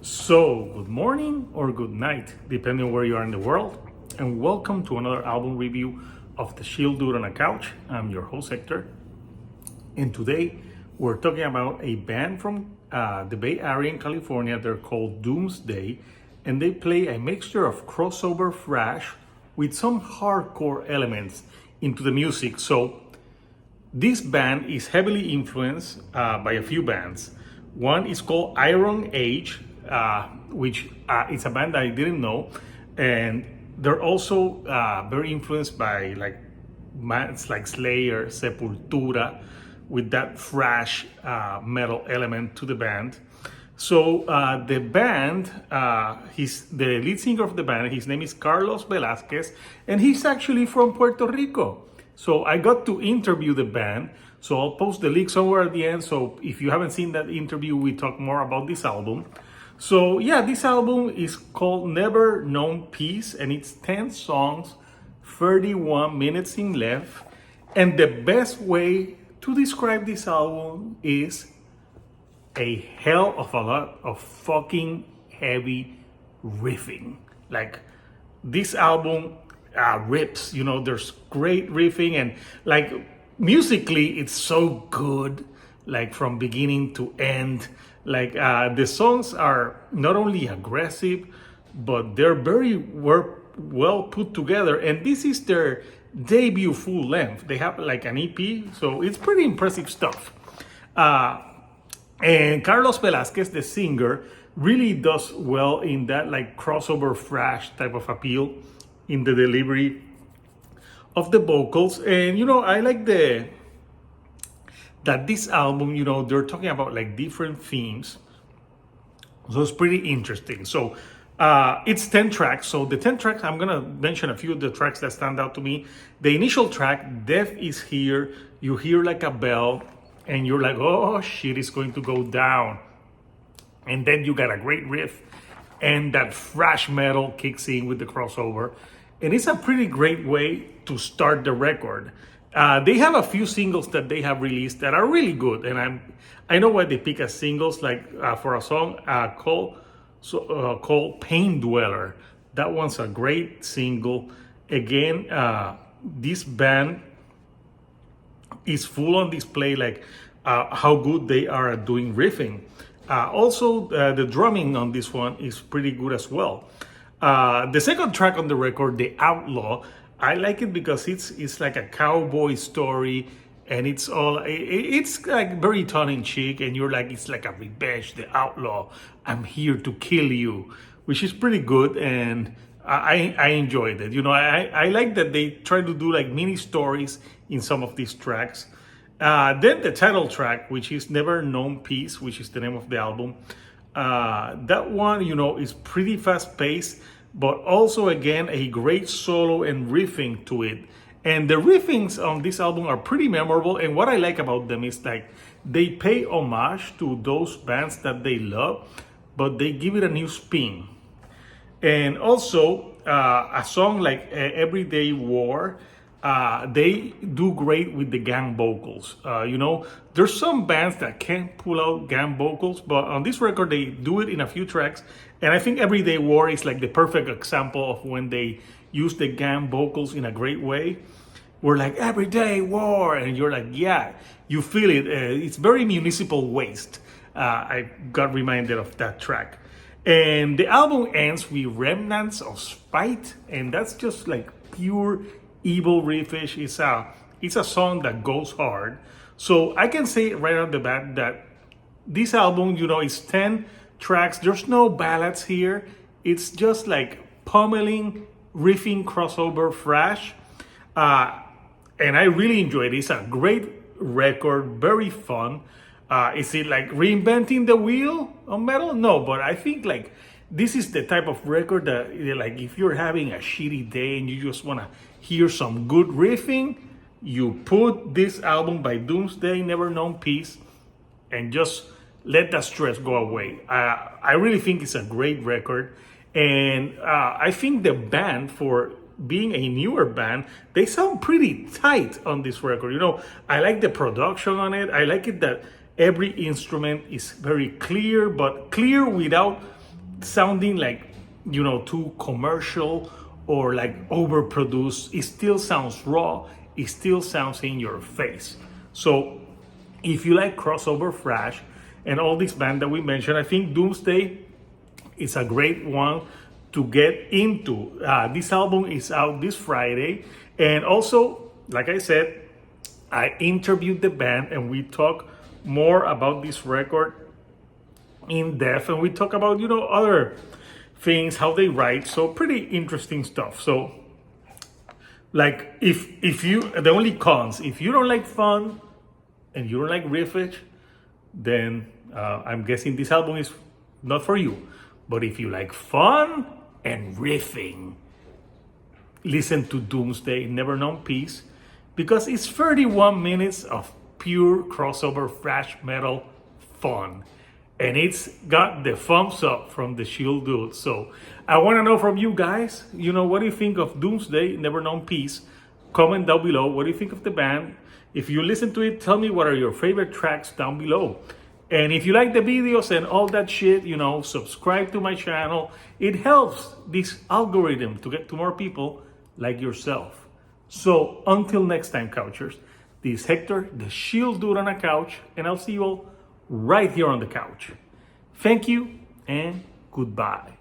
So, good morning or good night, depending on where you are in the world, and welcome to another album review of The Chill Dude on a Couch. I'm your host, Hector, and today we're talking about a band from the Bay Area in California. They're called Doomsday, and they play a mixture of crossover thrash with some hardcore elements into the music. So, this band is heavily influenced by a few bands. One is called Iron Age, which is a band I didn't know, and they're also very influenced by like bands like Slayer, Sepultura, with that thrash metal element to the band. So the band, he's the lead singer of the band. His name is Carlos Velasquez, and he's actually from Puerto Rico. So I got to interview the band. So I'll post the link somewhere at the end. So if you haven't seen that interview, we talk more about this album. So yeah, this album is called Never Known Peace, and it's 10 songs, 31 minutes in length. And the best way to describe this album is a hell of a lot of fucking heavy riffing. Like, this album rips, there's great riffing, and like musically it's so good, like from beginning to end. Like the songs are not only aggressive, but they're very well put together, and this is their debut full length. They have like an EP, so it's pretty impressive stuff. And Carlos Velasquez, the singer, really does well in that like crossover thrash type of appeal in the delivery of the vocals. And I like that this album, they're talking about like different themes, so it's pretty interesting. So it's 10 tracks. So the 10 tracks, I'm gonna mention a few of the tracks that stand out to me. The initial track, Death is Here, you hear like a bell and you're like, oh shit, it's going to go down. And then you got a great riff, and that thrash metal kicks in with the crossover. And it's a pretty great way to start the record. They have a few singles that they have released that are really good, and I know why they pick as singles. Like for a song called Pain Dweller, that one's a great single. Again, this band is full on display, like how good they are at doing riffing. Also, the drumming on this one is pretty good as well. The second track on the record, The Outlaw, I like it because it's like a cowboy story, and it's like very tongue-in-cheek, and you're like, it's like a revenge, the outlaw, I'm here to kill you, which is pretty good, and I enjoyed it. I like that they try to do like mini stories in some of these tracks. Then the title track, which is Never Known Peace, which is the name of the album. That one, is pretty fast-paced, but also, again, a great solo and riffing to it. And the riffings on this album are pretty memorable, and what I like about them is like they pay homage to those bands that they love, but they give it a new spin. And also, a song like Everyday War, they do great with the gang vocals. There's some bands that can't pull out gang vocals, but on this record, they do it in a few tracks. And I think Everyday War is like the perfect example of when they use the gang vocals in a great way. We're like, Everyday War, and you're like, yeah, you feel it. It's very Municipal Waste. I got reminded of that track. And the album ends with Remnants of Spite, and that's just like pure evil riffish. It's a song that goes hard. So I can say right off the bat that this album, is 10 tracks. There's no ballads here. It's just like pummeling, riffing, crossover thrash. And I really enjoyed it. It's a great record, very fun. Is it like reinventing the wheel on metal? No, but I think like this is the type of record that, like, if you're having a shitty day and you just want to hear some good riffing, you put this album by Doomsday-Never Known Peace and just let that stress go away. I really think it's a great record, and I think the band, for being a newer band, they sound pretty tight on this record. I like the production on it. I like it that every instrument is very clear, but clear without sounding like, too commercial or like overproduced. It still sounds raw. It still sounds in your face. So if you like crossover thrash and all these bands that we mentioned, I think Doomsday is a great one to get into. This album is out this Friday. And also, like I said, I interviewed the band and we talk more about this record in depth, and we talk about other things, how they write. So pretty interesting stuff. So like if you, the only cons, if you don't like fun and you don't like riffage, then I'm guessing this album is not for you. But if you like fun and riffing, listen to Doomsday, Never Known Peace, because it's 31 minutes of pure crossover thrash metal fun. And it's got the thumbs up from the Shield dude. So I want to know from you guys, what do you think of Doomsday, Never Known Peace? Comment down below. What do you think of the band? If you listen to it, tell me what are your favorite tracks down below. And if you like the videos and all that shit, subscribe to my channel. It helps this algorithm to get to more people like yourself. So until next time, couchers, this is Hector, the Shield dude on a couch, and I'll see you all right here on the couch. Thank you and goodbye.